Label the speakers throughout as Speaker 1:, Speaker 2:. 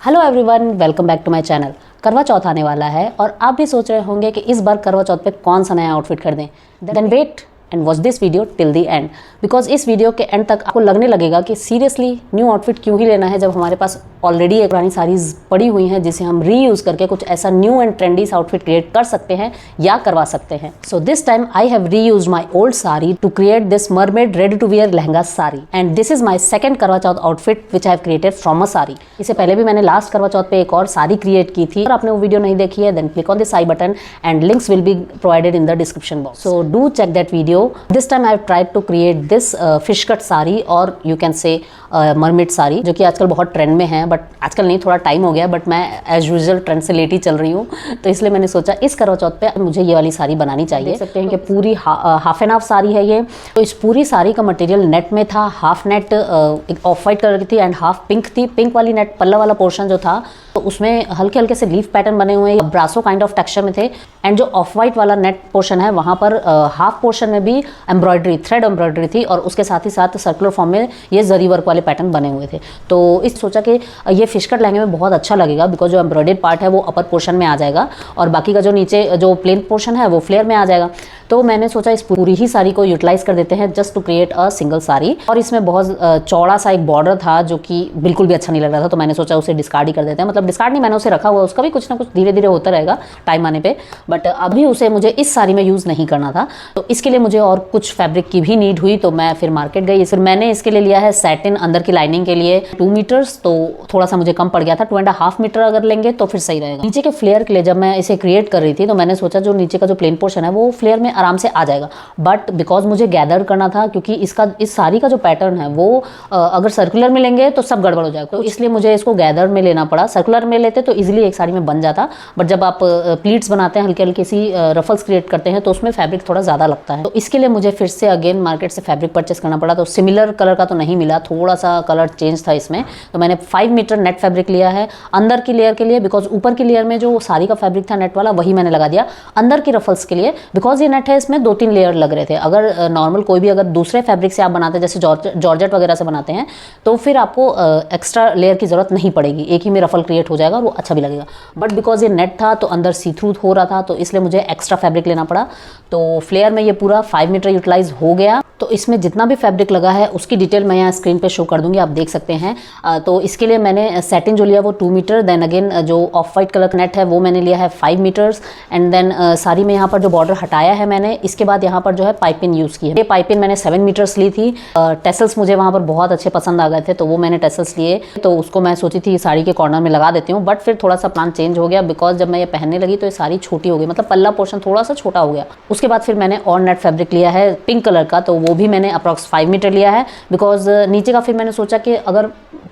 Speaker 1: Hello everyone, welcome back to my channel. Karwa Chauth आने वाला है और आप भी सोच रहे होंगे कि इस बार करवा चौथ पे कौन सा नया आउटफिट खरीदें। Then wait and watch this video till the end, because इस वीडियो के एंड तक आपको लगने लगेगा कि सीरियसली न्यू आउटफिट क्यों ही लेना है जब हमारे पास ऑलरेडी एक पुरानी साड़ीज पड़ी हुई हैं जिसे हम रीयूज करके कुछ ऐसा new and trendy outfit create कर सकते हैं या करवा सकते हैं। So this time I have reused my old sari to create this mermaid ready to wear lehenga sari and this is my second Karwa Chauth outfit which I have created from a sari. इससे पहले भी मैंने लास्ट करवा चौथ पे एक और साड़ी क्रिएट की थी। अगर आपने वो वीडियो नहीं देखी है then click on this I button and links will be provided in the description box, so do check that video. This time I tried to create this fish cut sari और you can say mermaid sari, जो कि आजकल बहुत trend में है। But आजकल नहीं, थोड़ा टाइम हो गया, बट मैं एज यूजुअल ट्रेंड से लेट ही चल रही हूँ, तो इसलिए मैंने सोचा इस करवा चौथ पे मुझे ये वाली साड़ी बनानी चाहिए। देख सकते हैं कि पूरी हाफ एंड हाफ साड़ी है ये। तो इस पूरी साड़ी का मटेरियल नेट में था, हाफ नेट एक ऑफ वाइट कलर की थी एंड हाफ पिंक थी। पिंक वाली नेट पल्ला वाला पोर्शन जो था तो उसमें हल्के हल्के से लीफ पैटर्न बने हुए ब्रासो काइंड ऑफ टेक्सचर में थे एंड जो ऑफ वाइट वाला नेट पोर्शन है वहाँ पर हाफ पोर्शन में भी एम्ब्रॉयडरी, थ्रेड एम्ब्रॉयडरी थी और उसके साथ ही साथ सर्कुलर फॉर्म में ये जरी वर्क वाले पैटर्न बने हुए थे। तो इस सोचा कि ये फिश कट लहंगे में बहुत अच्छा लगेगा बिकॉज जो एम्ब्रॉयडर्ड पार्ट है वो अपर पोर्शन में आ जाएगा और बाकी का जो नीचे जो प्लेन पोर्शन है वो फ्लेयर में आ जाएगा। तो मैंने सोचा इस पूरी ही साड़ी को यूटिलाइज कर देते हैं just to create a single sari. और इसमें बहुत चौड़ा सा एक बॉर्डर था जो कि बिल्कुल भी अच्छा नहीं लग रहा था, तो मैंने सोचा उसे डिस्कार्ड ही कर देते हैं। मतलब डिस्कार्ड नहीं, मैंने उसे रखा हुआ, उसका भी कुछ ना कुछ धीरे धीरे होता रहेगा टाइम आने पे, बट अभी उसे मुझे इस साड़ी में यूज़ नहीं करना था। तो इसके लिए मुझे और कुछ फैब्रिक की भी नीड हुई, तो मैं फिर मार्केट गई। फिर मैंने इसके लिए लिया है सैटिन अंदर की लाइनिंग के लिए 2 मीटर्स, तो थोड़ा सा मुझे कम पड़ गया था। 2.5 मीटर अगर लेंगे तो फिर सही रहेगा। नीचे के फ्लेयर के लिए जब मैं इसे क्रिएट कर रही थी तो मैंने सोचा जो नीचे का जो प्लेन पोर्शन है वो फ्लेयर में आराम से आ जाएगा, बट बिकॉज मुझे गैदर करना था क्योंकि इस साड़ी का जो पैटर्न है वो अगर सर्कुलर में लेंगे तो सब गड़बड़ हो जाएगा, तो इसलिए मुझे इसको गैदर में लेना पड़ा। सर्कुलर में लेते तो इजीली एक साड़ी में बन जाता, बट जब आप प्लीट्स बनाते हैं, हल्के हल्के सी रफल्स क्रिएट करते हैं तो उसमें फैब्रिक थोड़ा ज़्यादा लगता है। तो इसके लिए मुझे फिर से अगेन मार्केट से फैब्रिक परचेस करना पड़ा। तो सिमिलर कलर का तो नहीं मिला, थोड़ा सा कलर चेंज था इसमें। तो मैंने 5 मीटर नेट फैब्रिक लिया है अंदर की लेयर के लिए, बिकॉज ऊपर की लेयर में जो साड़ी का फैब्रिक था नेट वाला वही मैंने लगा दिया अंदर की रफल्स के लिए, बिकॉज ये नेट है इसमें 2-3 लेयर लग रहे थे। अगर नॉर्मल कोई भी अगर दूसरे फैब्रिक से आप बनाते हैं जैसे जॉर्जेट वगैरह से बनाते हैं तो फिर आपको एक्स्ट्रा लेयर की जरूरत नहीं पड़ेगी, एक ही में रफल क्रिएट हो जाएगा और वो अच्छा भी लगेगा। बट बिकॉज ये नेट था तो अंदर सी थ्रू हो रहा था, तो इसलिए मुझे एक्स्ट्रा फैब्रिक लेना पड़ा। तो फ्लेयर में ये पूरा 5 मीटर यूटिलाइज हो गया। तो इसमें जितना भी फैब्रिक लगा है उसकी डिटेल मैं यहाँ स्क्रीन पे शो कर दूंगी, आप देख सकते हैं। तो इसके लिए मैंने सैटिन जो लिया वो 2 मीटर, देन अगेन जो ऑफ वाइट कलर का नेट है वो मैंने लिया है 5 मीटर्स एंड देन साड़ी में यहाँ पर जो बॉर्डर हटाया है मैंने, इसके बाद यहाँ पर जो है पाइपिंग यूज़ की है। ये पाइपिंग मैंने 7 मीटर्स ली थी। टेसल्स मुझे वहाँ पर बहुत अच्छे पसंद आ गए थे तो वो मैंने टेसल्स लिए। तो उसको मैं सोची थी साड़ी के कॉर्नर में लगा देती हूँ, बट फिर थोड़ा सा प्लान चेंज हो गया बिकॉज जब मैं ये पहनने लगी तो ये साड़ी छोटी हो गई, मतलब पल्ला पोर्शन थोड़ा सा छोटा हो गया। उसके बाद फिर मैंने और नेट फैब्रिक लिया है पिंक कलर का, तो वो भी मैंने अप्रॉक्स 5 मीटर लिया है बिकॉज नीचे का फिर मैंने सोचा कि अगर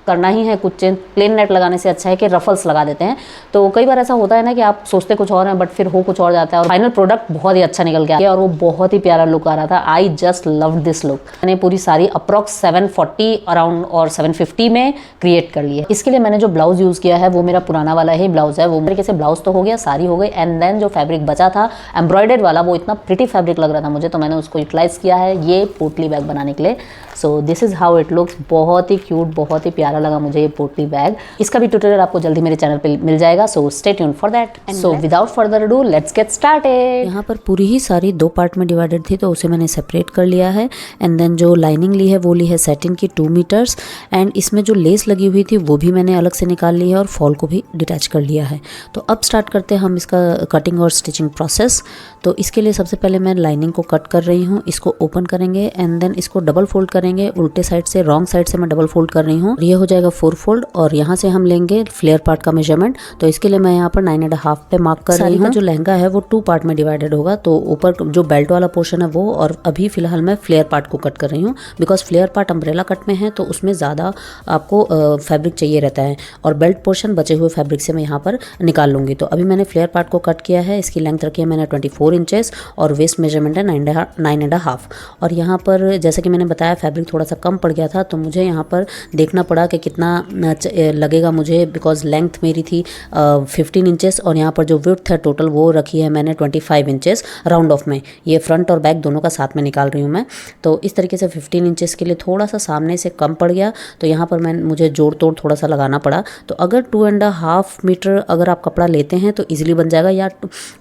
Speaker 1: करना ही है कुछ चेंज, प्लेन नेट लगाने से अच्छा है कि रफल्स लगा देते हैं। तो कई बार ऐसा होता है ना कि आप सोचते कुछ और हैं बट फिर हो कुछ और जाता है और फाइनल प्रोडक्ट बहुत ही अच्छा निकल गया और वो बहुत ही प्यारा लुक आ रहा था। I just loved this look. मैंने पूरी सारी अप्रॉक्स 740 अराउंड और 750 में क्रिएट कर ली है। इसके लिए मैंने जो ब्लाउज यूज़ किया है वो मेरा पुराना वाला ही ब्लाउज है। वो तरीके से ब्लाउज तो हो गया, साड़ी हो गई एंड देन जो फैब्रिक बचा था एम्ब्रॉयडर्ड वाला वो इतना प्रिटी फैब्रिक लग रहा था मुझे, तो मैंने उसको यूटिलाइज किया है ये पोटली बैग बनाने के लिए। So this is how it looks. बहुत ही क्यूट, बहुत ही प्यारा लगा मुझे ये पोटली बैग। इसका भी ट्यूटोरियल आपको जल्दी मेरे चैनल पे मिल जाएगा, so stay tuned for that. So without further ado let's get started.
Speaker 2: यहाँ पर पूरी ही साड़ी 2 पार्ट में डिवाइडेड थी तो उसे मैंने सेपरेट कर लिया है एंड देन जो लाइनिंग ली है वो ली है सैटिन की 2 मीटर्स एंड इसमें जो लेस लगी हुई थी वो भी मैंने अलग से निकाल ली है और फॉल को भी डिटैच कर लिया है। तो अब स्टार्ट करते हैं हम इसका कटिंग और स्टिचिंग प्रोसेस। तो इसके लिए सबसे पहले मैं लाइनिंग को कट कर रही हूँ, इसको ओपन करेंगे एंड देन इसको डबल फोल्ड करेंगे। उल्टे साइड से, रॉन्ग साइड से मैं डबल फोल्ड कर रही हूँ, ये हो जाएगा 4 फोल्ड और यहाँ से हम लेंगे फ्लेयर पार्ट का मेजरमेंट। तो इसके लिए मैं यहाँ पर 9.5 पे मार्क कर रही हूँ। जो लहंगा है वो 2 पार्ट में डिवाइडेड होगा, तो ऊपर जो बेल्ट वाला पोर्शन है वो, और अभी फिलहाल मैं फ्लेयर पार्ट को कट कर रही हूँ because flare part umbrella cut में है तो उसमें ज़्यादा आपको फैब्रिक चाहिए रहता है और बेल्ट पोर्शन बचे हुए फैब्रिक से मैं यहाँ पर निकाल लूँगी। तो अभी मैंने फ्लेयर पार्ट को कट किया है। इसकी लेंथ रखी है मैंने 24 इंचेस और वेस्ट मेजरमेंट है 9.5। और यहाँ पर जैसा कि मैंने बताया फैब्रिक थोड़ा सा कम पड़ गया था तो मुझे यहाँ पर देखना पड़ा कि कितना लगेगा मुझे, बिकॉज लेंथ मेरी थी 15 इंचेस और यहाँ पर जो विड्थ है टोटल वो रखी है मैंने 25 इंचेस राउंड ऑफ में। ये फ्रंट और बैक दोनों का साथ में निकाल रही हूँ मैं। तो इस तरीके से 15 इंचेस के लिए थोड़ा सा सामने से कम पड़ गया, तो यहाँ पर मुझे जोड़ तोड़ थोड़ा सा लगाना पड़ा। तो अगर 2.5 मीटर अगर आप कपड़ा लेते हैं तो ईजिली बन जाएगा, या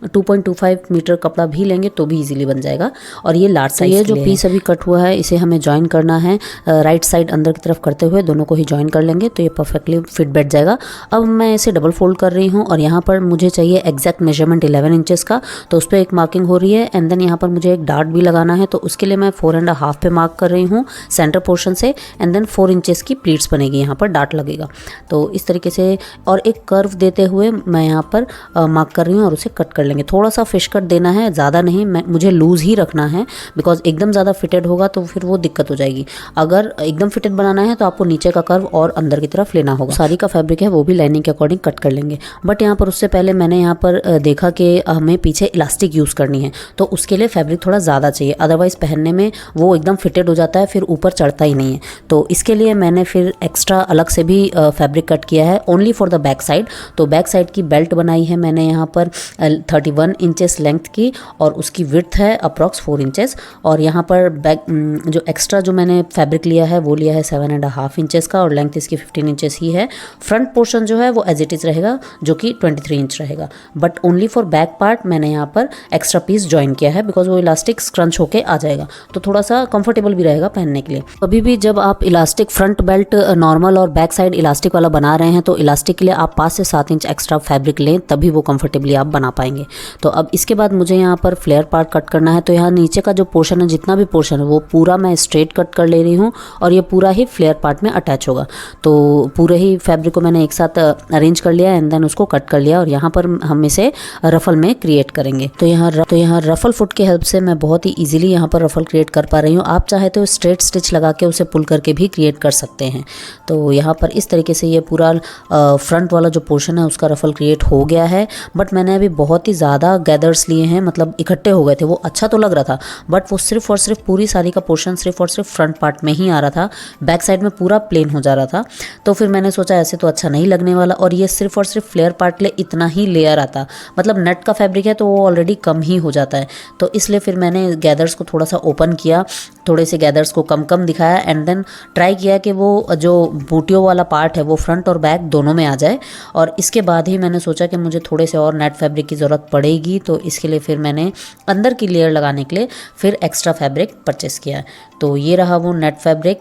Speaker 2: 2.25 मीटर कपड़ा भी लेंगे तो भी ईजिली बन जाएगा। और ये लार्ज साइज ये जो पीस अभी कट हुआ है इसे हमें ज्वाइन करना है राइट साइड अंदर की तरफ करते हुए, दोनों को ही ज्वाइन कर लेंगे तो ये परफेक्टली फिट बैठ जाएगा। अब मैं इसे डबल फोल्ड कर रही हूँ और यहाँ पर मुझे चाहिए एग्जैक्ट मेजरमेंट 11 इंचेस का, तो उस पर एक मार्किंग हो रही है। एंड देन यहाँ पर मुझे एक डार्ट भी लगाना है, तो उसके लिए मैं 4.5 पे मार्क कर रही हूँ सेंटर पोर्शन से। एंड देन 4 इंचेस की प्लीट्स बनेगी, यहाँ पर डार्ट लगेगा। तो इस तरीके से और एक कर्व देते हुए मैं यहाँ पर मार्क कर रही हूँ और उसे कट कर लेंगे। थोड़ा सा फिश कट देना है, ज़्यादा नहीं, मुझे लूज़ ही रखना है, बिकॉज एकदम ज़्यादा फिटेड होगा तो फिर वो दिक्कत हो जाएगी। अगर एकदम फिटेड बनाना है तो आपको नीचे का कर्व और अंदर की तरफ लेना होगा। साड़ी का फैब्रिक है वो भी लाइनिंग के अकॉर्डिंग कट कर लेंगे। बट यहाँ पर उससे पहले मैंने यहाँ पर देखा कि हमें पीछे इलास्टिक यूज़ करनी है, तो उसके लिए फैब्रिक थोड़ा ज़्यादा चाहिए, अदरवाइज़ पहनने में वो एकदम फिटेड हो जाता है, फिर ऊपर चढ़ता ही नहीं है। तो इसके लिए मैंने फिर एक्स्ट्रा अलग से भी फैब्रिक कट किया है only for the back side. तो बैक साइड की बेल्ट बनाई है मैंने यहाँ पर 31 इंचेस लेंथ की और उसकी विड्थ है अप्रॉक्स 4 इंचेस। और यहाँ पर बैक जो एक्स्ट्रा जो मैंने फैब्रिक लिया है वो लिया है 7.5 इंचेस का और लेंथ इसकी 15 इंचेस ही है। फ्रंट पोर्शन जो है वो एज इट इज़ रहेगा जो कि 23 इंच रहेगा, but only for back part मैंने यहाँ पर एक्स्ट्रा पीस ज्वाइन किया है, बिकॉज वो इलास्टिक स्क्रंच होके आ जाएगा तो थोड़ा सा कंफर्टेबल भी रहेगा पहनने के लिए। कभी भी जब आप इलास्टिक फ्रंट बेल्ट नॉर्मल और बैक साइड इलास्टिक वाला बना रहे हैं तो इलास्टिक के लिए आप 5 से 7 इंच एक्स्ट्रा फैब्रिक लें, तभी वो कंफर्टेबली आप बना पाएंगे। तो अब इसके बाद मुझे यहाँ पर फ्लेयर पार्ट कट करना है, तो यहाँ नीचे का जो पोर्शन है, जितना भी पोर्शन है वो पूरा मैं स्ट्रेट कट कर ले रही हूँ और ये पूरा ही फ्लेयर पार्ट में अटैच होगा। तो पूरे ही फैब्रिक को मैंने एक साथ अरेंज कर लिया एंड देन उसको कट कर लिया और यहाँ पर हम इसे रफल में क्रिएट करेंगे। तो यहाँ रफल फुट की हेल्प से मैं बहुत ही इजीली यहाँ पर रफल क्रिएट कर पा रही हूँ। आप चाहे तो स्ट्रेट स्टिच लगा के उसे पुल करके भी क्रिएट कर सकते हैं। तो यहाँ पर इस तरीके से ये पूरा फ्रंट वाला जो पोर्शन है उसका रफल क्रिएट हो गया है। बट मैंने अभी बहुत ही ज़्यादा गैदर्स लिए हैं, मतलब इकट्ठे हो गए थे, वो अच्छा तो लग रहा था बट वो सिर्फ और सिर्फ पूरी साड़ी का पोर्शन सिर्फ और सिर्फ फ्रंट पार्ट में ही आ रहा था, बैक साइड में पूरा प्लेन हो जा रहा था। तो फिर मैंने सोचा ऐसे तो अच्छा नहीं लगने वाला, और ये सिर्फ और सिर्फ फ्लेयर पार्ट ले इतना ही लेयर आता, मतलब नेट का फैब्रिक है तो वो ऑलरेडी कम ही हो जाता है। तो इसलिए फिर मैंने गैदर्स को थोड़ा सा ओपन किया, थोड़े से गैदर्स को कम कम दिखाया एंड देन ट्राई किया कि वो जो बूटियों वाला पार्ट है वो फ्रंट और बैक दोनों में आ जाए। और इसके बाद ही मैंने सोचा कि मुझे थोड़े से और नेट फैब्रिक की ज़रूरत पड़ेगी, तो इसके लिए फिर मैंने अंदर की लेयर लगाने के लिए फिर एक्स्ट्रा फैब्रिक परचेस किया है। तो ये रहा वो net fabric,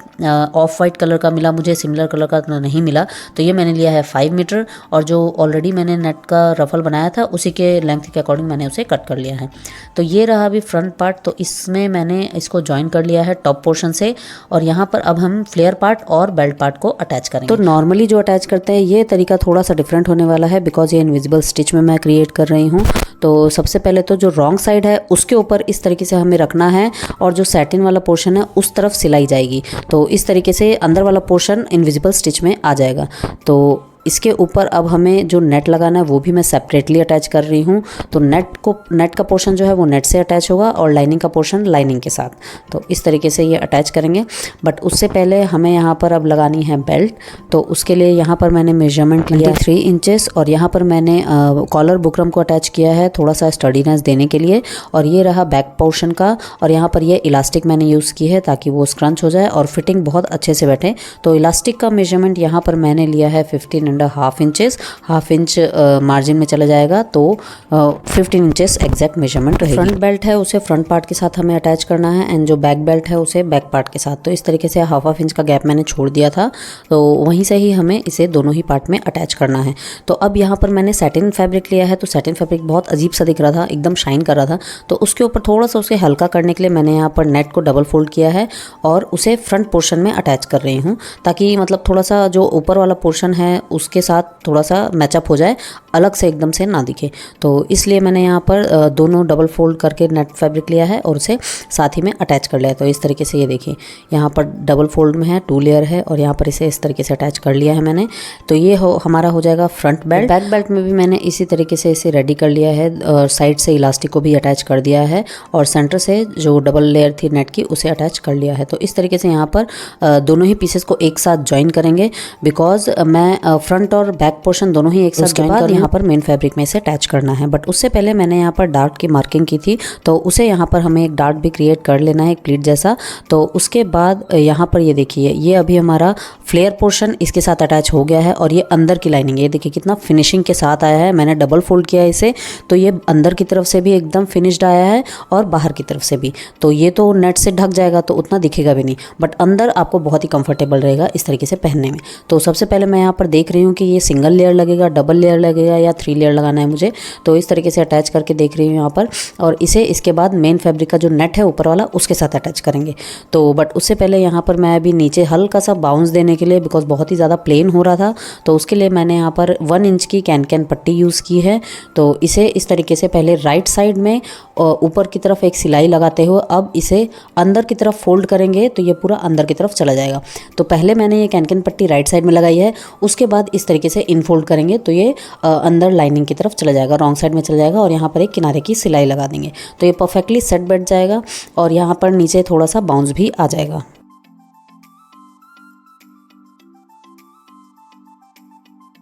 Speaker 2: of white colour का मिला मुझे, सिमिलर कलर का तो नहीं मिला। तो ये मैंने लिया है 5 मीटर और जो ऑलरेडी मैंने नेट का रफल बनाया था उसी के लेंथ के अकॉर्डिंग मैंने उसे कट कर लिया है। तो ये रहा अभी फ्रंट पार्ट, तो इसमें मैंने इसको ज्वाइन कर लिया है टॉप पोर्शन से और यहाँ पर अब हम फ्लेयर पार्ट और बेल्ट पार्ट को अटैच करेंगे। तो नॉर्मली जो अटैच करते हैं ये तरीका थोड़ा सा डिफरेंट होने वाला है, बिकॉज ये इनविजिबल स्टिच में मैं क्रिएट कर रही हूँ। तो सबसे पहले तो जो रॉन्ग साइड है उसके ऊपर इस तरीके से हमें रखना है और जो सैटिन वाला पोर्शन है उस तरफ सिलाई जाएगी। तो इस तरीके से अंदर वाला पोर्शन इनविजिबल स्टिच में आ जाएगा। तो इसके ऊपर अब हमें जो नेट लगाना है वो भी मैं सेपरेटली अटैच कर रही हूँ। तो नेट का पोर्शन जो है वो नेट से अटैच होगा और लाइनिंग का पोर्शन लाइनिंग के साथ। तो इस तरीके से ये अटैच करेंगे। बट उससे पहले हमें यहाँ पर अब लगानी है बेल्ट। तो उसके लिए यहाँ पर मैंने मेजरमेंट लिया 3 इंचेस और यहाँ पर मैंने कॉलर बुकरम को अटैच किया है थोड़ा सा स्टडीनेस देने के लिए। और ये रहा बैक पोर्शन का, और यहाँ पर ये इलास्टिक मैंने यूज़ की है ताकि वो स्क्रंच हो जाए और फिटिंग बहुत अच्छे से बैठे। तो इलास्टिक का मेजरमेंट यहाँ पर मैंने लिया है 15.5 इंचेस, हाफ इंच मार्जिन में चला जाएगा तो 15 इंचेस एग्जैक्ट मेजरमेंट रहेगी। फ्रंट बेल्ट है उसे फ्रंट पार्ट के साथ हमें अटैच करना है एंड जो बैक बेल्ट है उसे बैक पार्ट के साथ। तो इस तरीके से हाफ इंच का गैप मैंने छोड़ दिया था, तो वहीं से ही हमें इसे दोनों ही पार्ट में अटैच करना है। तो अब यहाँ पर मैंने सैटिन फैब्रिक लिया है, तो सैटिन फैब्रिक बहुत अजीब सा दिख रहा था, एकदम शाइन कर रहा था। तो उसके ऊपर थोड़ा सा उसे हल्का करने के लिए मैंने यहाँ पर नेट को डबल फोल्ड किया है और उसे फ्रंट पोर्शन में अटैच कर रही हूँ, ताकि मतलब थोड़ा सा जो ऊपर वाला पोर्शन है उसके साथ थोड़ा सा मैचअप हो जाए, अलग से एकदम से ना दिखे। तो इसलिए मैंने यहाँ पर दोनों डबल फोल्ड करके नेट फैब्रिक लिया है और उसे साथ ही में अटैच कर लिया है। तो इस तरीके से ये देखिए यहाँ पर डबल फोल्ड में है, 2 लेयर है और यहाँ पर इसे इस तरीके से अटैच कर लिया है मैंने। तो ये हमारा हो जाएगा फ्रंट बेल्ट। बैक बेल्ट में भी मैंने इसी तरीके से इसे रेडी कर लिया है और साइड से इलास्टिक को भी अटैच कर दिया है और सेंटर से जो डबल लेयर थी नेट की उसे अटैच कर लिया है। तो इस तरीके से यहाँ पर दोनों ही पीसेस को एक साथ ज्वाइन करेंगे, बिकॉज मैं फ्रंट और बैक पोर्शन दोनों ही एक साथ ज्वाइन कर यहाँ पर मेन फैब्रिक में इसे अटैच करना है। बट उससे पहले मैंने यहाँ पर डार्ट की मार्किंग की थी, तो उसे यहाँ पर हमें एक डार्ट भी क्रिएट कर लेना है, एक प्लीट जैसा। तो उसके बाद यहाँ पर ये देखिए, ये अभी हमारा फ्लेयर पोर्शन इसके साथ अटैच हो गया है और ये अंदर की लाइनिंग, ये देखिए कितना फिनिशिंग के साथ आया है। मैंने डबल फोल्ड किया है इसे, तो ये अंदर की तरफ से भी एकदम फिनिश्ड आया है और बाहर की तरफ से भी। तो ये तो नेट से ढक जाएगा तो उतना दिखेगा भी नहीं, बट अंदर आपको बहुत ही कंफर्टेबल रहेगा इस तरीके से पहनने में। तो सबसे पहले मैं यहाँ पर देख रही हूँ कि ये सिंगल लेयर लगेगा, डबल लेयर लगेगा या 3 लेयर लगाना है मुझे। तो इस तरीके से अटैच करके देख रही हूँ यहाँ पर, और इसे इसके बाद मेन फैब्रिक का जो नेट है ऊपर वाला उसके साथ अटैच करेंगे। तो बट उससे पहले यहाँ पर मैं अभी नीचे हल्का सा बाउंस देने के लिए, बिकॉज बहुत ही ज़्यादा प्लेन हो रहा था, तो उसके लिए मैंने यहाँ पर 1 इंच की कैन पट्टी यूज़ की है। तो इसे इस तरीके से पहले राइट साइड में ऊपर की तरफ एक सिलाई लगाते हुए अब इसे अंदर की तरफ फोल्ड करेंगे, तो ये पूरा अंदर की तरफ चला जाएगा। तो पहले मैंने ये कैन पट्टी राइट साइड में लगाई है, उसके बाद इस तरीके से इनफोल्ड करेंगे तो ये अंदर लाइनिंग की तरफ चला जाएगा, रॉन्ग साइड में चला जाएगा और यहाँ पर एक किनारे की सिलाई लगा देंगे। तो ये परफेक्टली सेट बैठ जाएगा और यहाँ पर नीचे थोड़ा सा बाउंस भी आ जाएगा।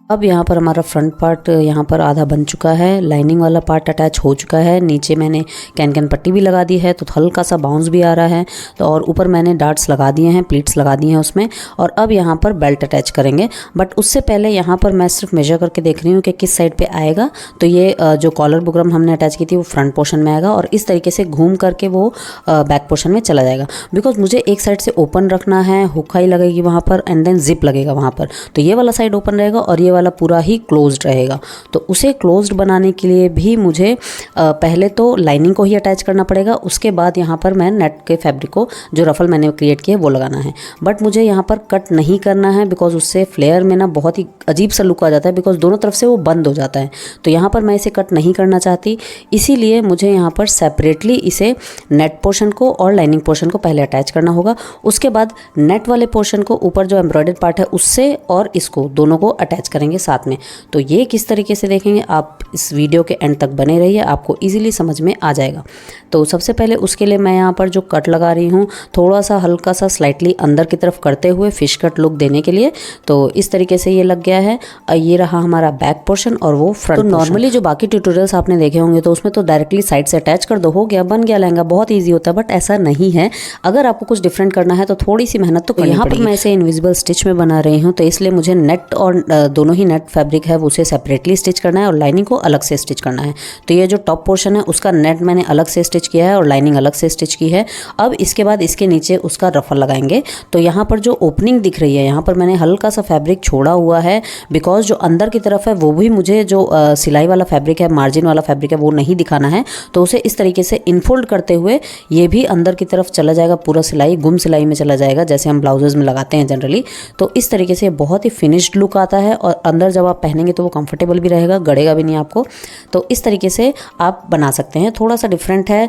Speaker 2: अब यहाँ पर हमारा फ्रंट पार्ट यहाँ पर आधा बन चुका है, लाइनिंग वाला पार्ट अटैच हो चुका है। नीचे मैंने कैन पट्टी भी लगा दी है, तो हल्का सा बाउंस भी आ रहा है। तो और ऊपर मैंने डार्ट्स लगा दिए हैं, प्लीट्स लगा दिए हैं उसमें, और अब यहाँ पर बेल्ट अटैच करेंगे। बट उससे पहले यहाँ पर मैं सिर्फ मेजर करके देख रही हूँ कि किस साइड पे आएगा। तो ये जो कॉलर बुकरम हमने अटैच की थी वो फ्रंट पोर्शन में आएगा और इस तरीके से घूम करके वो बैक पोर्शन में चला जाएगा, बिकॉज मुझे एक साइड से ओपन रखना है, हुकाई लगेगी वहाँ पर एंड देन जिप लगेगा वहाँ पर। तो ये वाला साइड ओपन रहेगा और ये वाला पूरा ही क्लोज्ड रहेगा। तो उसे क्लोज्ड बनाने के लिए भी मुझे पहले तो लाइनिंग को ही अटैच करना पड़ेगा, उसके बाद यहाँ पर मैं नेट के फैब्रिक को जो रफल मैंने क्रिएट किया है वो लगाना है। बट मुझे यहाँ पर कट नहीं करना है, बिकॉज उससे फ्लेयर में ना बहुत ही अजीब सा लुक आ जाता है, बिकॉज दोनों तरफ से वो बंद हो जाता है। तो यहाँ पर मैं इसे कट नहीं करना चाहती, इसीलिए मुझे यहाँ पर सेपरेटली इसे नेट पोर्शन को और लाइनिंग पोर्शन को पहले अटैच करना होगा। उसके बाद नेट वाले पोर्शन को ऊपर जो एम्ब्रॉयडर्ड पार्ट है उससे और इसको दोनों को अटैच करेंगे साथ में। तो ये किस तरीके से देखेंगे आप इस वीडियो के एंड तक बने रहिए, आपको इजीली समझ में आ जाएगा। तो सबसे पहले उसके लिए मैं यहाँ पर जो कट लगा रही हूँ थोड़ा सा हल्का सा स्लाइटली अंदर की तरफ करते हुए फिश कट लुक देने के लिए। तो इस तरीके से ये लग गया है। ये रहा हमारा बैक पोर्शन और वो फ्रंट। तो नॉर्मली जो बाकी ट्यूटोरियल्स आपने देखे होंगे तो उसमें तो डायरेक्टली साइड से अटैच कर दो, हो गया, बन गया लहंगा, बहुत ईजी होता है। बट ऐसा नहीं है, अगर आपको कुछ डिफरेंट करना है तो थोड़ी सी मेहनत तो करनी पड़ेगी। यहाँ पर मैं इसे इनविजिबल स्टिच में बना रही हूँ, तो इसलिए मुझे नेट और दोनों ही नेट फैब्रिक है उसे सेपरेटली स्टिच करना है और लाइनिंग को अलग से स्टिच करना है। तो ये जो टॉप पोर्शन है उसका नेट मैंने अलग से स्टिच किया है और लाइनिंग अलग से स्टिच की है। अब इसके बाद इसके नीचे उसका रफल लगाएंगे। तो यहाँ पर जो ओपनिंग दिख रही है यहाँ पर मैंने हल्का सा फैब्रिक छोड़ा हुआ है, बिकॉज जो अंदर की तरफ है वो भी मुझे जो सिलाई वाला फैब्रिक है, मार्जिन वाला फैब्रिक है, वो नहीं दिखाना है। तो उसे इस तरीके से इनफोल्ड करते हुए ये भी अंदर की तरफ चला जाएगा, पूरा सिलाई गुम सिलाई में चला जाएगा जैसे हम ब्लाउजेज में लगाते हैं जनरली। तो इस तरीके से बहुत ही फिनिश्ड लुक आता है और अंदर जब आप पहनेंगे तो वो कंफर्टेबल भी रहेगा, गड़ेगा भी नहीं आपको। तो इस तरीके से आप बना सकते हैं। थोड़ा सा डिफरेंट है,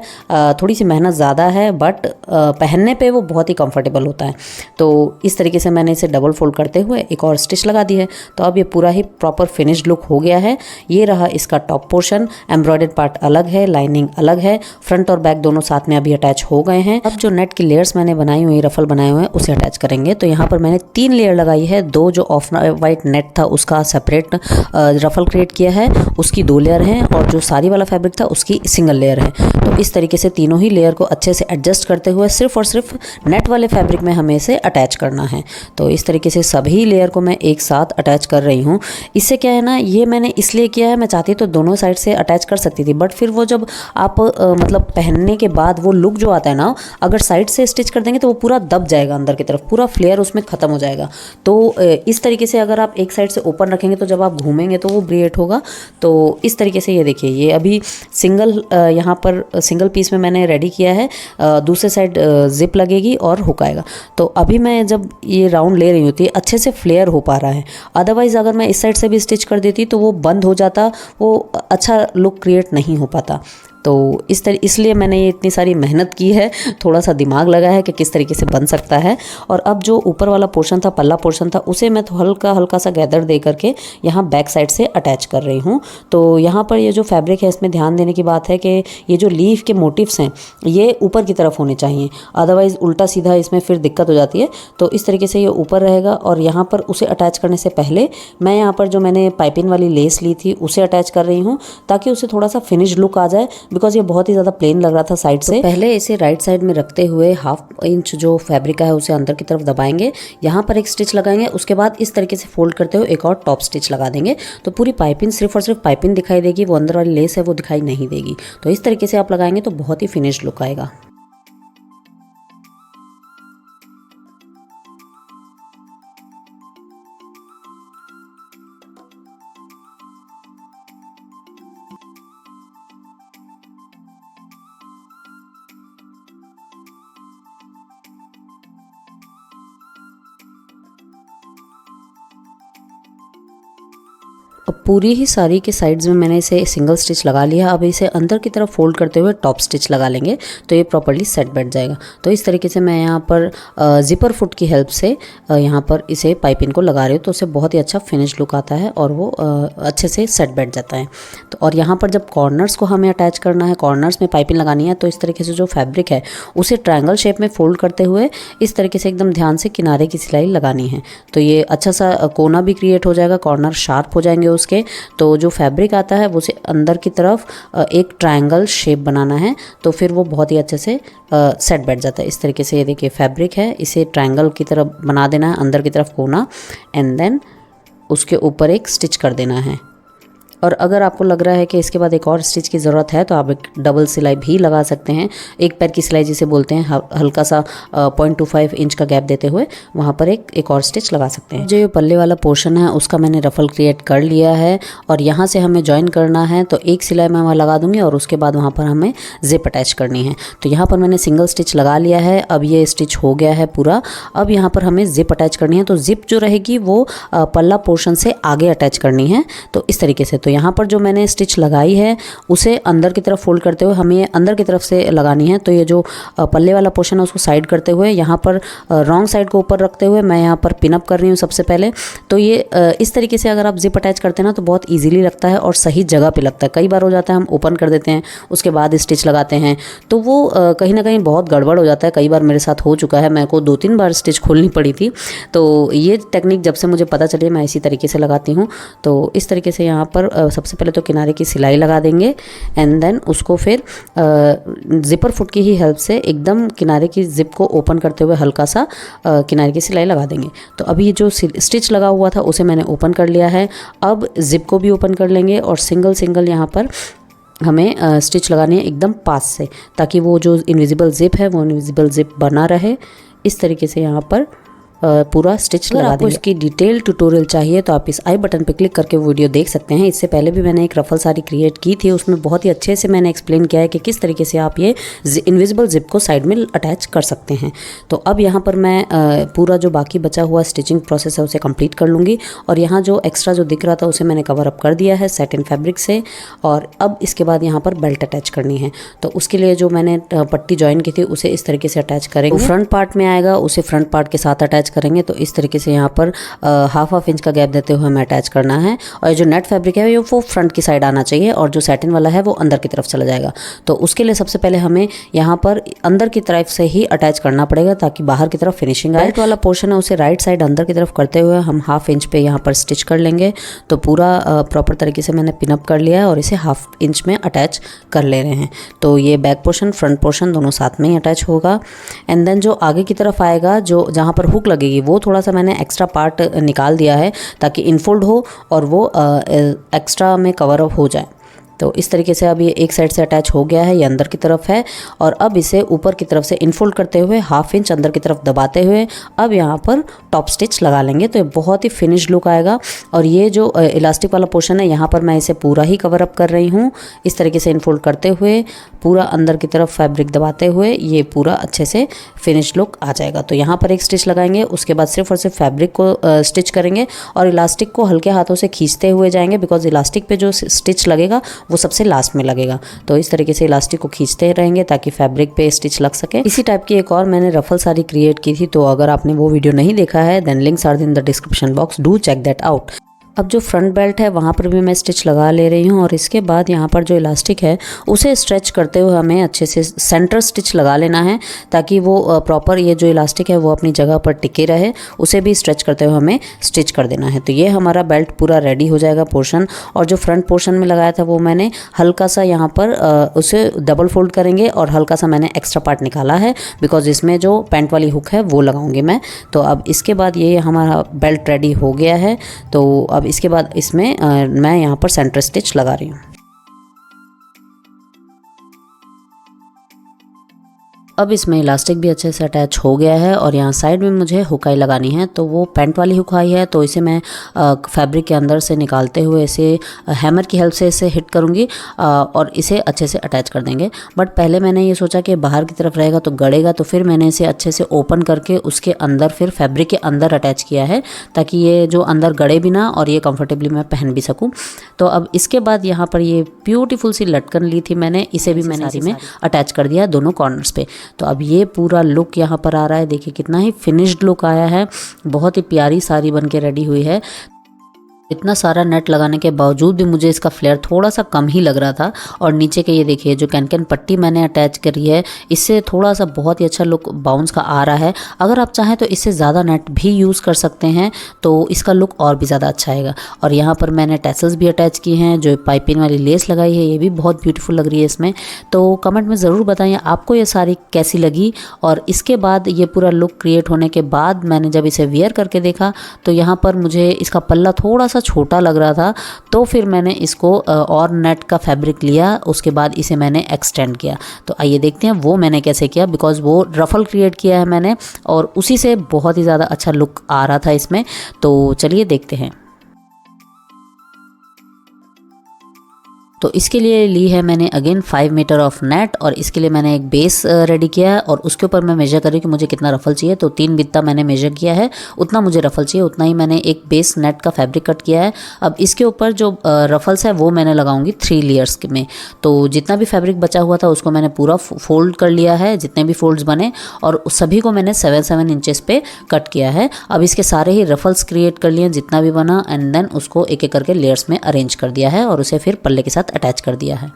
Speaker 2: थोड़ी सी मेहनत ज़्यादा है, बट पहनने पे वो बहुत ही कंफर्टेबल होता है। तो इस तरीके से मैंने इसे डबल फोल्ड करते हुए एक और स्टिच लगा दी है। तो अब ये पूरा ही प्रॉपर फिनिश्ड लुक हो गया है। ये रहा इसका टॉप पोर्शन, एम्ब्रॉयडर्ड पार्ट अलग है, लाइनिंग अलग है, फ्रंट और बैक दोनों साथ में अभी अटैच हो गए हैं। अब जो नेट की लेयर्स मैंने बनाई हुई, रफल बनाए हुए हैं, उसे अटैच करेंगे। तो यहाँ पर मैंने 3 लेयर लगाई है। 2 जो ऑफ वाइट नेट था उसका सेपरेट रफल क्रिएट किया है, उसकी 2 लेयर हैं, और जो साड़ी वाला फैब्रिक था उसकी सिंगल लेयर है। तो इस तरीके से तीनों ही लेयर को अच्छे से एडजस्ट करते हुए सिर्फ और सिर्फ नेट वाले फैब्रिक में हमें इसे अटैच करना है। तो इस तरीके से सभी लेयर को मैं एक साथ अटैच कर रही हूँ। इससे क्या है ना, ये मैंने इसलिए किया है, मैं चाहती तो दोनों साइड से अटैच कर सकती थी, बट फिर वो जब आप मतलब पहनने के बाद वो लुक जो आता है ना, अगर साइड से स्टिच कर देंगे तो वो पूरा दब जाएगा अंदर की तरफ, पूरा फ्लेयर उसमें ख़त्म हो जाएगा। तो इस तरीके से अगर आप एक साइड से ओपन रखेंगे तो जब आप घूमेंगे तो वो ब्रिएट होगा। तो इस तरीके से ये देखिए, ये अभी सिंगल यहाँ पर सिंगल पीस में मैंने रेडी किया है, दूसरे साइड जिप लगेगी और हुक आएगा। तो अभी मैं जब ये राउंड ले रही होती है अच्छे से फ्लेयर हो पा रहा है, अदरवाइज़ अगर मैं इस साइड से भी स्टिच कर देती तो वो बंद हो जाता, वो अच्छा लुक क्रिएट नहीं हो पाता। तो इसलिए मैंने ये इतनी सारी मेहनत की है, थोड़ा सा दिमाग लगा है कि किस तरीके से बन सकता है। और अब जो ऊपर वाला पोर्शन था, पल्ला पोर्शन था, उसे मैं तो हल्का हल्का सा गैदर दे करके यहाँ बैक साइड से अटैच कर रही हूँ। तो यहाँ पर ये जो फैब्रिक है इसमें ध्यान देने की बात है कि ये जो लीफ के मोटिव्स हैं ये ऊपर की तरफ होने चाहिए, अदरवाइज़ उल्टा सीधा इसमें फिर दिक्कत हो जाती है। तो इस तरीके से ये ऊपर रहेगा और यहाँ पर उसे अटैच करने से पहले मैं यहाँ पर जो मैंने पाइपिंग वाली लेस ली थी उसे अटैच कर रही हूँ, ताकि उसे थोड़ा सा फिनिश लुक आ जाए, बिकॉज ये बहुत ही ज़्यादा प्लेन लग रहा था साइड से। पहले इसे राइट साइड में रखते हुए 1/2 इंच जो फैब्रिक है उसे अंदर की तरफ दबाएंगे, यहाँ पर एक स्टिच लगाएंगे, उसके बाद इस तरीके से फोल्ड करते हुए एक और टॉप स्टिच लगा देंगे। तो पूरी पाइपिंग सिर्फ और सिर्फ पाइपिंग दिखाई देगी, वो अंदर वाली लेस है वो दिखाई नहीं देगी। तो इस तरीके से आप लगाएंगे तो बहुत ही फिनिश लुक आएगा। अब पूरी ही साड़ी के साइड्स में मैंने इसे सिंगल स्टिच लगा लिया। अब इसे अंदर की तरफ फोल्ड करते हुए टॉप स्टिच लगा लेंगे तो ये प्रॉपर्ली सेट बैठ जाएगा। तो इस तरीके से मैं यहाँ पर जिपर फुट की हेल्प से यहाँ पर इसे पाइपिंग को लगा रही हूँ, तो उससे बहुत ही अच्छा फिनिश लुक आता है और वो अच्छे से सेट बैठ जाता है। तो और यहाँ पर जब कॉर्नर्स को हमें अटैच करना है, कॉर्नर्स में पाइपिंग लगानी है, तो इस तरीके से जो फैब्रिक है उसे ट्रायंगल शेप में फोल्ड करते हुए इस तरीके से एकदम ध्यान से किनारे की सिलाई लगानी है। तो ये अच्छा सा कोना भी क्रिएट हो जाएगा, कॉर्नर शार्प हो जाएंगे उसके। तो जो फैब्रिक आता है उसे अंदर की तरफ एक ट्रायंगल शेप बनाना है, तो फिर वो बहुत ही अच्छे से सेट बैठ जाता है। इस तरीके से ये देखिए फैब्रिक है, इसे ट्रायंगल की तरफ बना देना है, अंदर की तरफ कोना, एंड देन उसके ऊपर एक स्टिच कर देना है। और अगर आपको लग रहा है कि इसके बाद एक और स्टिच की ज़रूरत है तो आप एक डबल सिलाई भी लगा सकते हैं, एक पैर की सिलाई जिसे बोलते हैं, हल्का सा 0.25 इंच का गैप देते हुए वहाँ पर एक और स्टिच लगा सकते हैं। जो ये पल्ले वाला पोर्शन है उसका मैंने रफल क्रिएट कर लिया है और यहाँ से हमें ज्वाइन करना है, तो एक सिलाई मैं वहाँ लगा दूँगी और उसके बाद वहाँ पर हमें जिप अटैच करनी है। तो यहाँ पर मैंने सिंगल स्टिच लगा लिया है, अब ये स्टिच हो गया है पूरा। अब यहाँ पर हमें जिप अटैच करनी है, तो जिप जो रहेगी वो पल्ला पोर्शन से आगे अटैच करनी है। तो इस तरीके से, तो यहाँ पर जो मैंने स्टिच लगाई है उसे अंदर की तरफ फोल्ड करते हुए हमें अंदर की तरफ से लगानी है। तो ये जो पल्ले वाला पोर्शन है उसको साइड करते हुए यहाँ पर रॉन्ग साइड को ऊपर रखते हुए मैं यहाँ पर पिन अप कर रही हूँ सबसे पहले। तो ये इस तरीके से अगर आप जिप अटैच करते हैं ना तो बहुत ईजिली लगता है और सही जगह पे लगता है। कई बार हो जाता है हम ओपन कर देते हैं उसके बाद स्टिच लगाते हैं, तो वो कहीं ना कहीं बहुत गड़बड़ हो जाता है। कई बार मेरे साथ हो चुका है, मेरे को 2-3 बार स्टिच खोलनी पड़ी थी। तो ये टेक्निक जब से मुझे पता चली मैं इसी तरीके से लगाती हूँ। तो इस तरीके से यहाँ पर सबसे पहले तो किनारे की सिलाई लगा देंगे एंड देन उसको फिर जिपर फुट की ही हेल्प से एकदम किनारे की जिप को ओपन करते हुए हल्का सा किनारे की सिलाई लगा देंगे। तो अभी जो स्टिच लगा हुआ था उसे मैंने ओपन कर लिया है। अब जिप को भी ओपन कर लेंगे और सिंगल सिंगल यहाँ पर हमें स्टिच लगानी है एकदम पास से, ताकि वो जो इनविजिबल जिप है वो इनविजिबल जिप बना रहे। इस तरीके से यहाँ पर पूरा स्टिच लगा देंगे। आपको इसकी डिटेल ट्यूटोरियल चाहिए तो आप इस आई बटन पर क्लिक करके वीडियो देख सकते हैं। इससे पहले भी मैंने एक रफल साड़ी क्रिएट की थी, उसमें बहुत ही अच्छे से मैंने एक्सप्लेन किया है कि किस तरीके से आप ये इनविजिबल जिप को साइड में अटैच कर सकते हैं। तो अब यहाँ पर मैं पूरा जो बाकी बचा हुआ स्टिचिंग प्रोसेस है उसे कंप्लीट कर लूँगी। और यहाँ जो एक्स्ट्रा जो दिख रहा था उसे मैंने कवर अप कर दिया है सैटिन फैब्रिक से। और अब इसके बाद यहाँ पर बेल्ट अटैच करनी है, तो उसके लिए जो मैंने पट्टी ज्वाइन की थी उसे इस तरीके से अटैच करेंगे। फ्रंट पार्ट में आएगा उसे फ्रंट पार्ट के साथ अटैच करेंगे। तो इस तरीके से यहाँ पर हाफ इंच का गैप देते हुए हमें अटैच करना है। और जो नेट फैब्रिक है वो फ्रंट की साइड आना चाहिए और जो सैटिन वाला है वो अंदर की तरफ चला जाएगा। तो उसके लिए सबसे पहले हमें यहाँ पर अंदर की तरफ से ही अटैच करना पड़ेगा ताकि बाहर की तरफ फिनिशिंग आए। बेल्ट वाला पोर्शन है उसे राइट साइड अंदर की तरफ करते हुए हम 1/2 इंच पे यहाँ पर स्टिच कर लेंगे। तो पूरा प्रॉपर तरीके से मैंने पिनअप कर लिया है और इसे 1/2 इंच में अटैच कर ले रहे हैं। तो ये बैक पोर्शन फ्रंट पोर्शन दोनों साथ में ही अटैच होगा। एंड देन जो आगे की तरफ आएगा, जो जहाँ पर हुक लगेगी, वो थोड़ा सा मैंने एक्स्ट्रा पार्ट निकाल दिया है ताकि इनफोल्ड हो और वो एक्स्ट्रा में कवर अप हो जाए। तो इस तरीके से अब ये एक साइड से अटैच हो गया है, ये अंदर की तरफ है। और अब इसे ऊपर की तरफ से इनफोल्ड करते हुए 1/2 इंच अंदर की तरफ दबाते हुए अब यहाँ पर टॉप स्टिच लगा लेंगे। तो ये बहुत ही फिनिश लुक आएगा। और ये जो इलास्टिक वाला पोर्शन है यहाँ पर मैं इसे पूरा ही कवर अप कर रही हूँ। इस तरीके से इनफोल्ड करते हुए पूरा अंदर की तरफ फैब्रिक दबाते हुए ये पूरा अच्छे से फिनिश लुक आ जाएगा। तो यहाँ पर एक स्टिच लगाएंगे, उसके बाद सिर्फ और सिर्फ फैब्रिक को स्टिच करेंगे और इलास्टिक को हल्के हाथों से खींचते हुए जाएंगे, बिकॉज इलास्टिक पे जो स्टिच लगेगा वो सबसे लास्ट में लगेगा। तो इस तरीके से इलास्टिक को खींचते रहेंगे ताकि फैब्रिक पे स्टिच लग सके। इसी टाइप की एक और मैंने रफल साड़ी क्रिएट की थी, तो अगर आपने वो वीडियो नहीं देखा है then links are in the description box, do check that out. अब जो फ्रंट बेल्ट है वहाँ पर भी मैं स्टिच लगा ले रही हूँ और इसके बाद यहाँ पर जो इलास्टिक है उसे स्ट्रेच करते हुए हमें अच्छे से सेंटर स्टिच लगा लेना है ताकि वो प्रॉपर ये जो इलास्टिक है वो अपनी जगह पर टिके रहे। उसे भी स्ट्रेच करते हुए हमें स्टिच कर देना है। तो ये हमारा बेल्ट पूरा रेडी हो जाएगा पोर्शन। और जो फ्रंट पोर्शन में लगाया था वो मैंने हल्का सा यहाँ पर उसे डबल फोल्ड करेंगे और हल्का सा मैंने एक्स्ट्रा पार्ट निकाला है बिकॉज इसमें जो पैंट वाली हुक है वो लगाऊंगी मैं। तो अब इसके बाद ये हमारा बेल्ट रेडी हो गया है। तो अब इसके बाद इसमें मैं यहाँ पर सेंटर स्टिच लगा रही हूँ। अब इसमें इलास्टिक भी अच्छे से अटैच हो गया है और यहाँ साइड में मुझे हुकाई लगानी है। तो वो पैंट वाली हुकाई है, तो इसे मैं फैब्रिक के अंदर से निकालते हुए इसे हैमर की हेल्प से इसे हिट करूँगी और इसे अच्छे से अटैच कर देंगे। बट पहले मैंने ये सोचा कि बाहर की तरफ रहेगा तो गड़ेगा, तो फिर मैंने इसे अच्छे से ओपन करके उसके अंदर फिर फैब्रिक के अंदर अटैच किया है ताकि ये जो अंदर गड़े भी ना और ये कंफर्टेबली मैं पहन भी सकूँ। तो अब इसके बाद यहाँ पर ये ब्यूटीफुल सी लटकन ली थी मैंने, इसे भी मैंने इसी में अटैच कर दिया दोनों कॉर्नर्स पे। तो अब ये पूरा लुक यहाँ पर आ रहा है। देखिए कितना ही फिनिश्ड लुक आया है, बहुत ही प्यारी साड़ी बन के रेडी हुई है। इतना सारा नेट लगाने के बावजूद भी मुझे इसका फ्लेयर थोड़ा सा कम ही लग रहा था। और नीचे के ये देखिए जो कैन पट्टी मैंने अटैच करी है, इससे थोड़ा सा बहुत ही अच्छा लुक बाउंस का आ रहा है। अगर आप चाहें तो इससे ज़्यादा नेट भी यूज़ कर सकते हैं, तो इसका लुक और भी ज़्यादा अच्छा आएगा। और यहाँ पर मैंने टैसल्स भी अटैच किए हैं, जो पाइपिंग वाली लेस लगाई है ये भी बहुत ब्यूटीफुल लग रही है इसमें। तो कमेंट में ज़रूर बताइए आपको ये साड़ी कैसी लगी। और इसके बाद ये पूरा लुक क्रिएट होने के बाद मैंने जब इसे वियर करके देखा तो यहाँ पर मुझे इसका पल्ला थोड़ा सा छोटा लग रहा था। तो फिर मैंने इसको और नेट का फैब्रिक लिया, उसके बाद इसे मैंने एक्सटेंड किया। तो आइए देखते हैं वो मैंने कैसे किया, बिकॉज वो रफल क्रिएट किया है मैंने और उसी से बहुत ही ज़्यादा अच्छा लुक आ रहा था इसमें। तो चलिए देखते हैं। तो इसके लिए ली है मैंने अगेन 5 मीटर ऑफ नेट और इसके लिए मैंने एक बेस रेडी किया है और उसके ऊपर मैं मेजर कर रही हूँ कि मुझे कितना रफल चाहिए। तो 3 बित्ता मैंने मेजर किया है, उतना मुझे रफल चाहिए, उतना ही मैंने एक बेस नेट का फैब्रिक कट किया है। अब इसके ऊपर जो रफल्स है वो मैंने लगाऊंगी 3 लेयर्स में। तो जितना भी फैब्रिक बचा हुआ था उसको मैंने पूरा फोल्ड कर लिया है, जितने भी फोल्ड्स बने, और सभी को मैंने 7 इंचेस पे कट किया है। अब इसके सारे ही रफल्स क्रिएट कर लिए जितना भी बना एंड देन उसको एक एक करके लेयर्स में अरेंज कर दिया है और उसे फिर पल्ले के साथ अटैच कर दिया है।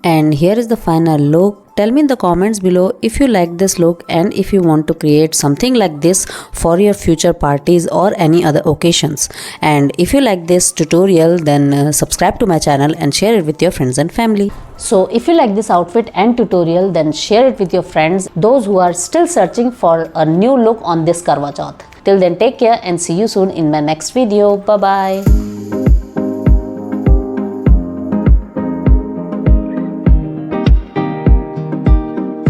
Speaker 2: And here is the final look. Tell me in the comments below if you like this look and if you want to create something like this for your future parties or any other occasions. And if you like this tutorial then subscribe to my channel and share it with your friends and family.
Speaker 1: So if you like this outfit and tutorial, then share it with your friends, those who are still searching for a new look on this Karwa Chauth. Till then, take care and see you soon in my next video. Bye bye.